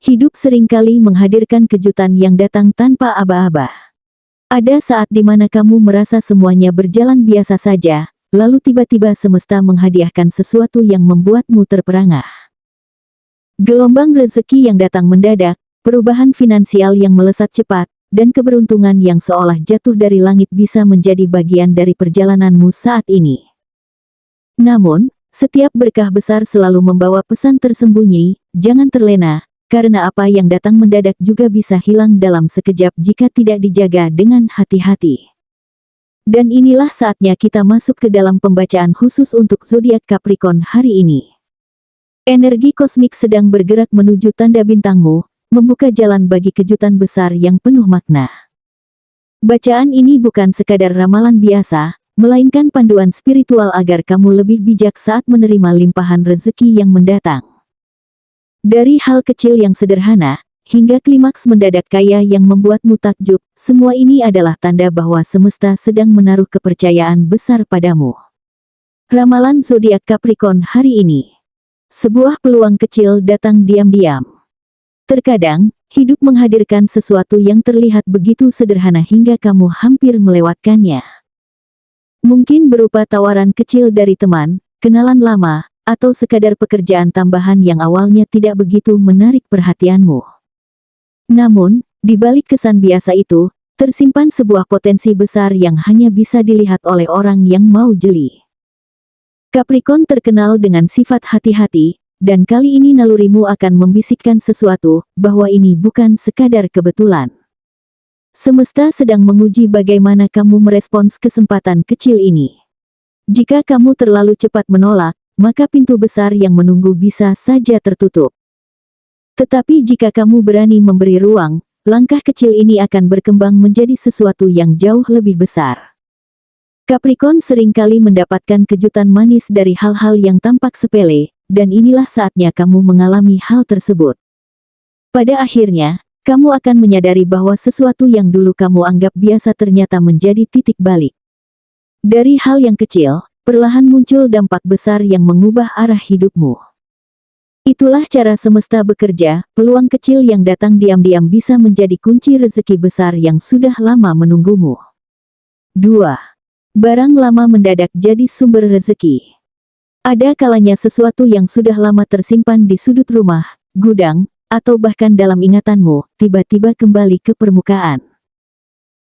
hidup seringkali menghadirkan kejutan yang datang tanpa aba-aba. Ada saat di mana kamu merasa semuanya berjalan biasa saja, lalu tiba-tiba semesta menghadiahkan sesuatu yang membuatmu terperangah. Gelombang rezeki yang datang mendadak, perubahan finansial yang melesat cepat, dan keberuntungan yang seolah jatuh dari langit bisa menjadi bagian dari perjalananmu saat ini. Namun, setiap berkah besar selalu membawa pesan tersembunyi, jangan terlena, karena apa yang datang mendadak juga bisa hilang dalam sekejap jika tidak dijaga dengan hati-hati. Dan inilah saatnya kita masuk ke dalam pembacaan khusus untuk zodiak Capricorn hari ini. Energi kosmik sedang bergerak menuju tanda bintangmu, membuka jalan bagi kejutan besar yang penuh makna. Bacaan ini bukan sekadar ramalan biasa, melainkan panduan spiritual agar kamu lebih bijak saat menerima limpahan rezeki yang mendatang. Dari hal kecil yang sederhana, hingga klimaks mendadak kaya yang membuatmu takjub, semua ini adalah tanda bahwa semesta sedang menaruh kepercayaan besar padamu. Ramalan zodiak Capricorn hari ini. Sebuah peluang kecil datang diam-diam. Terkadang, hidup menghadirkan sesuatu yang terlihat begitu sederhana hingga kamu hampir melewatkannya. Mungkin berupa tawaran kecil dari teman, kenalan lama, atau sekadar pekerjaan tambahan yang awalnya tidak begitu menarik perhatianmu. Namun, di balik kesan biasa itu, tersimpan sebuah potensi besar yang hanya bisa dilihat oleh orang yang mau jeli. Capricorn terkenal dengan sifat hati-hati, dan kali ini nalurimu akan membisikkan sesuatu, bahwa ini bukan sekadar kebetulan. Semesta sedang menguji bagaimana kamu merespons kesempatan kecil ini. Jika kamu terlalu cepat menolak, maka pintu besar yang menunggu bisa saja tertutup. Tetapi jika kamu berani memberi ruang, langkah kecil ini akan berkembang menjadi sesuatu yang jauh lebih besar. Capricorn seringkali mendapatkan kejutan manis dari hal-hal yang tampak sepele, dan inilah saatnya kamu mengalami hal tersebut. Pada akhirnya, kamu akan menyadari bahwa sesuatu yang dulu kamu anggap biasa ternyata menjadi titik balik. Dari hal yang kecil, perlahan muncul dampak besar yang mengubah arah hidupmu. Itulah cara semesta bekerja, peluang kecil yang datang diam-diam bisa menjadi kunci rezeki besar yang sudah lama menunggumu. 2. Barang lama mendadak jadi sumber rezeki. Ada kalanya sesuatu yang sudah lama tersimpan di sudut rumah, gudang, atau bahkan dalam ingatanmu, tiba-tiba kembali ke permukaan.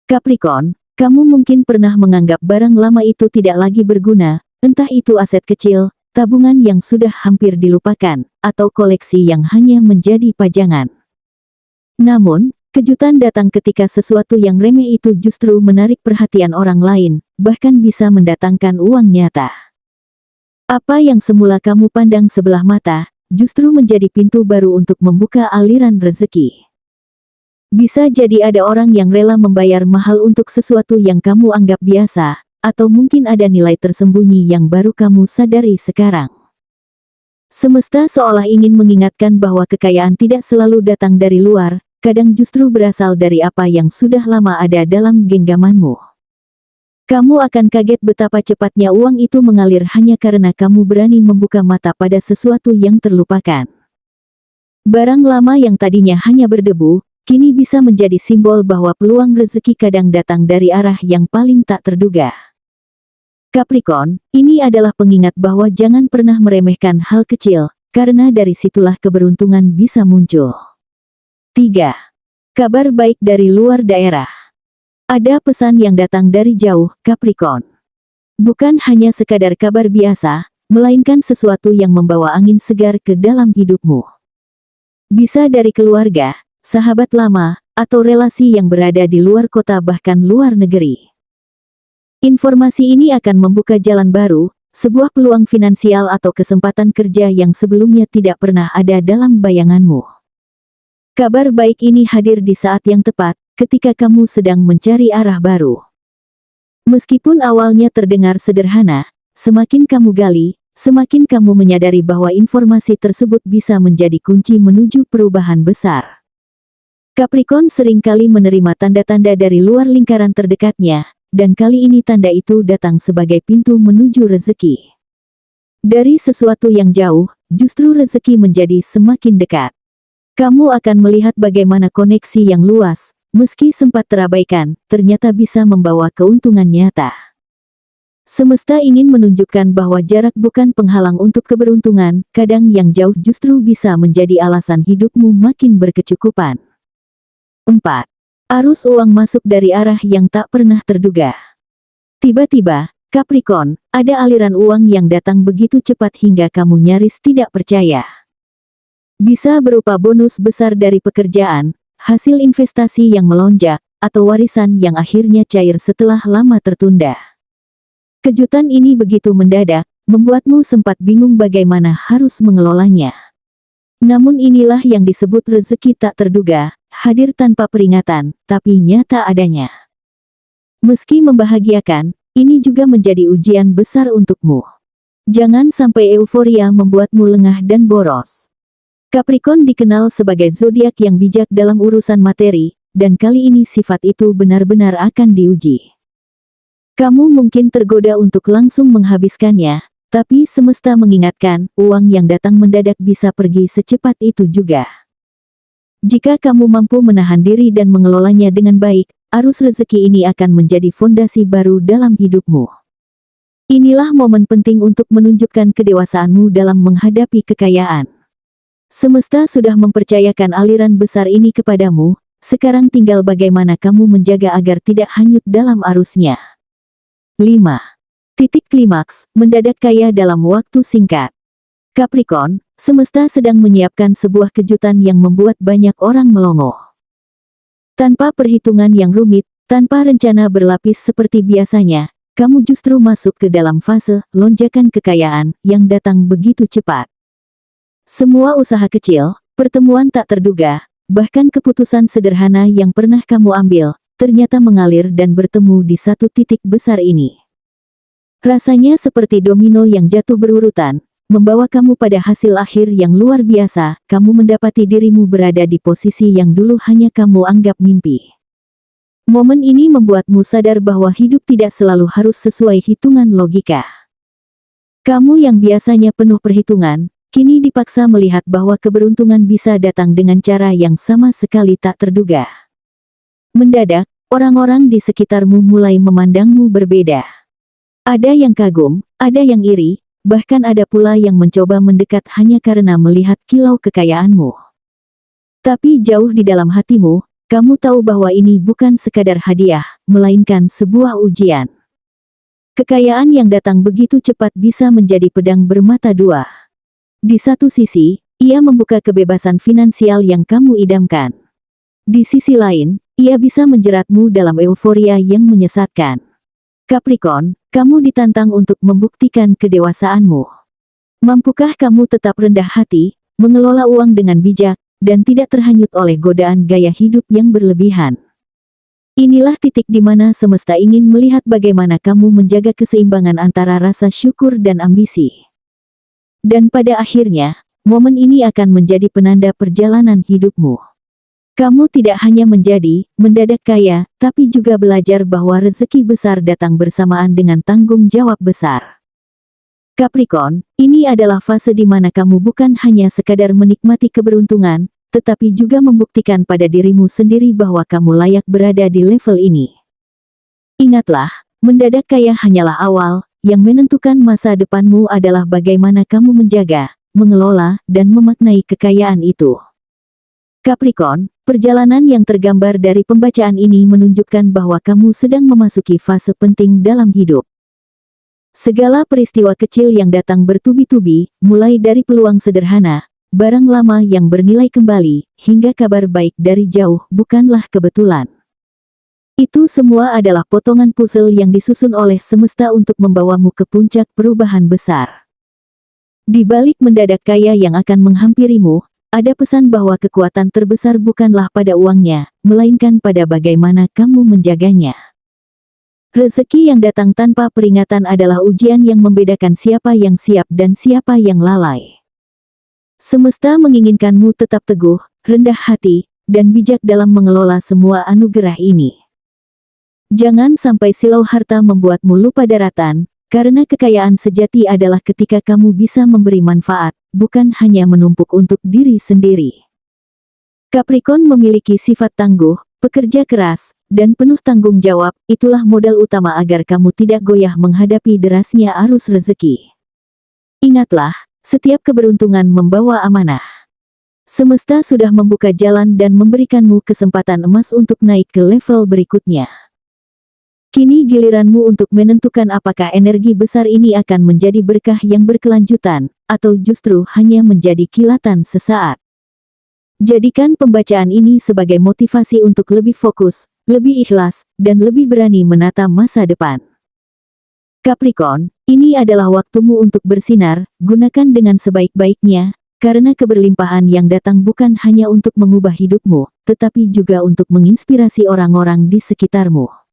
Capricorn, kamu mungkin pernah menganggap barang lama itu tidak lagi berguna, entah itu aset kecil, tabungan yang sudah hampir dilupakan, atau koleksi yang hanya menjadi pajangan. Namun, kejutan datang ketika sesuatu yang remeh itu justru menarik perhatian orang lain, bahkan bisa mendatangkan uang nyata. Apa yang semula kamu pandang sebelah mata, justru menjadi pintu baru untuk membuka aliran rezeki. Bisa jadi ada orang yang rela membayar mahal untuk sesuatu yang kamu anggap biasa, atau mungkin ada nilai tersembunyi yang baru kamu sadari sekarang. Semesta seolah ingin mengingatkan bahwa kekayaan tidak selalu datang dari luar, kadang justru berasal dari apa yang sudah lama ada dalam genggamanmu. Kamu akan kaget betapa cepatnya uang itu mengalir hanya karena kamu berani membuka mata pada sesuatu yang terlupakan. Barang lama yang tadinya hanya berdebu, kini bisa menjadi simbol bahwa peluang rezeki kadang datang dari arah yang paling tak terduga. Capricorn, ini adalah pengingat bahwa jangan pernah meremehkan hal kecil, karena dari situlah keberuntungan bisa muncul. 3. Kabar baik dari luar daerah. Ada pesan yang datang dari jauh, Capricorn. Bukan hanya sekadar kabar biasa, melainkan sesuatu yang membawa angin segar ke dalam hidupmu. Bisa dari keluarga, sahabat lama, atau relasi yang berada di luar kota bahkan luar negeri. Informasi ini akan membuka jalan baru, sebuah peluang finansial atau kesempatan kerja yang sebelumnya tidak pernah ada dalam bayanganmu. Kabar baik ini hadir di saat yang tepat, ketika kamu sedang mencari arah baru. Meskipun awalnya terdengar sederhana, semakin kamu gali, semakin kamu menyadari bahwa informasi tersebut bisa menjadi kunci menuju perubahan besar. Capricorn seringkali menerima tanda-tanda dari luar lingkaran terdekatnya, dan kali ini tanda itu datang sebagai pintu menuju rezeki. Dari sesuatu yang jauh, justru rezeki menjadi semakin dekat. Kamu akan melihat bagaimana koneksi yang luas, meski sempat terabaikan, ternyata bisa membawa keuntungan nyata. Semesta ingin menunjukkan bahwa jarak bukan penghalang untuk keberuntungan, kadang yang jauh justru bisa menjadi alasan hidupmu makin berkecukupan. 4. Arus uang masuk dari arah yang tak pernah terduga. Tiba-tiba, Capricorn, ada aliran uang yang datang begitu cepat hingga kamu nyaris tidak percaya. Bisa berupa bonus besar dari pekerjaan, hasil investasi yang melonjak, atau warisan yang akhirnya cair setelah lama tertunda. Kejutan ini begitu mendadak, membuatmu sempat bingung bagaimana harus mengelolanya. Namun inilah yang disebut rezeki tak terduga, hadir tanpa peringatan, tapi nyata adanya. Meski membahagiakan, ini juga menjadi ujian besar untukmu. Jangan sampai euforia membuatmu lengah dan boros. Capricorn dikenal sebagai zodiak yang bijak dalam urusan materi, dan kali ini sifat itu benar-benar akan diuji. Kamu mungkin tergoda untuk langsung menghabiskannya, tapi semesta mengingatkan, uang yang datang mendadak bisa pergi secepat itu juga. Jika kamu mampu menahan diri dan mengelolanya dengan baik, arus rezeki ini akan menjadi fondasi baru dalam hidupmu. Inilah momen penting untuk menunjukkan kedewasaanmu dalam menghadapi kekayaan. Semesta sudah mempercayakan aliran besar ini kepadamu, sekarang tinggal bagaimana kamu menjaga agar tidak hanyut dalam arusnya. 5. Titik klimaks, mendadak kaya dalam waktu singkat. Capricorn, semesta sedang menyiapkan sebuah kejutan yang membuat banyak orang melongo. Tanpa perhitungan yang rumit, tanpa rencana berlapis seperti biasanya, kamu justru masuk ke dalam fase lonjakan kekayaan yang datang begitu cepat. Semua usaha kecil, pertemuan tak terduga, bahkan keputusan sederhana yang pernah kamu ambil, ternyata mengalir dan bertemu di satu titik besar ini. Rasanya seperti domino yang jatuh berurutan, membawa kamu pada hasil akhir yang luar biasa. Kamu mendapati dirimu berada di posisi yang dulu hanya kamu anggap mimpi. Momen ini membuatmu sadar bahwa hidup tidak selalu harus sesuai hitungan logika. Kamu yang biasanya penuh perhitungan, kini dipaksa melihat bahwa keberuntungan bisa datang dengan cara yang sama sekali tak terduga. Mendadak, orang-orang di sekitarmu mulai memandangmu berbeda. Ada yang kagum, ada yang iri, bahkan ada pula yang mencoba mendekat hanya karena melihat kilau kekayaanmu. Tapi jauh di dalam hatimu, kamu tahu bahwa ini bukan sekadar hadiah, melainkan sebuah ujian. Kekayaan yang datang begitu cepat bisa menjadi pedang bermata dua. Di satu sisi, ia membuka kebebasan finansial yang kamu idamkan. Di sisi lain, ia bisa menjeratmu dalam euforia yang menyesatkan. Capricorn, kamu ditantang untuk membuktikan kedewasaanmu. Mampukah kamu tetap rendah hati, mengelola uang dengan bijak, dan tidak terhanyut oleh godaan gaya hidup yang berlebihan? Inilah titik di mana semesta ingin melihat bagaimana kamu menjaga keseimbangan antara rasa syukur dan ambisi. Dan pada akhirnya, momen ini akan menjadi penanda perjalanan hidupmu. Kamu tidak hanya mendadak kaya, tapi juga belajar bahwa rezeki besar datang bersamaan dengan tanggung jawab besar. Capricorn, ini adalah fase di mana kamu bukan hanya sekadar menikmati keberuntungan, tetapi juga membuktikan pada dirimu sendiri bahwa kamu layak berada di level ini. Ingatlah, mendadak kaya hanyalah awal, yang menentukan masa depanmu adalah bagaimana kamu menjaga, mengelola, dan memaknai kekayaan itu. Capricorn, perjalanan yang tergambar dari pembacaan ini menunjukkan bahwa kamu sedang memasuki fase penting dalam hidup. Segala peristiwa kecil yang datang bertubi-tubi, mulai dari peluang sederhana, barang lama yang bernilai kembali, hingga kabar baik dari jauh, bukanlah kebetulan. Itu semua adalah potongan puzzle yang disusun oleh semesta untuk membawamu ke puncak perubahan besar. Di balik mendadak kaya yang akan menghampirimu, ada pesan bahwa kekuatan terbesar bukanlah pada uangnya, melainkan pada bagaimana kamu menjaganya. Rezeki yang datang tanpa peringatan adalah ujian yang membedakan siapa yang siap dan siapa yang lalai. Semesta menginginkanmu tetap teguh, rendah hati, dan bijak dalam mengelola semua anugerah ini. Jangan sampai silau harta membuatmu lupa daratan, karena kekayaan sejati adalah ketika kamu bisa memberi manfaat, bukan hanya menumpuk untuk diri sendiri. Capricorn memiliki sifat tangguh, pekerja keras, dan penuh tanggung jawab. Itulah modal utama agar kamu tidak goyah menghadapi derasnya arus rezeki. Ingatlah, setiap keberuntungan membawa amanah. Semesta sudah membuka jalan dan memberikanmu kesempatan emas untuk naik ke level berikutnya. Kini giliranmu untuk menentukan apakah energi besar ini akan menjadi berkah yang berkelanjutan, atau justru hanya menjadi kilatan sesaat. Jadikan pembacaan ini sebagai motivasi untuk lebih fokus, lebih ikhlas, dan lebih berani menata masa depan. Capricorn, ini adalah waktumu untuk bersinar, gunakan dengan sebaik-baiknya, karena keberlimpahan yang datang bukan hanya untuk mengubah hidupmu, tetapi juga untuk menginspirasi orang-orang di sekitarmu.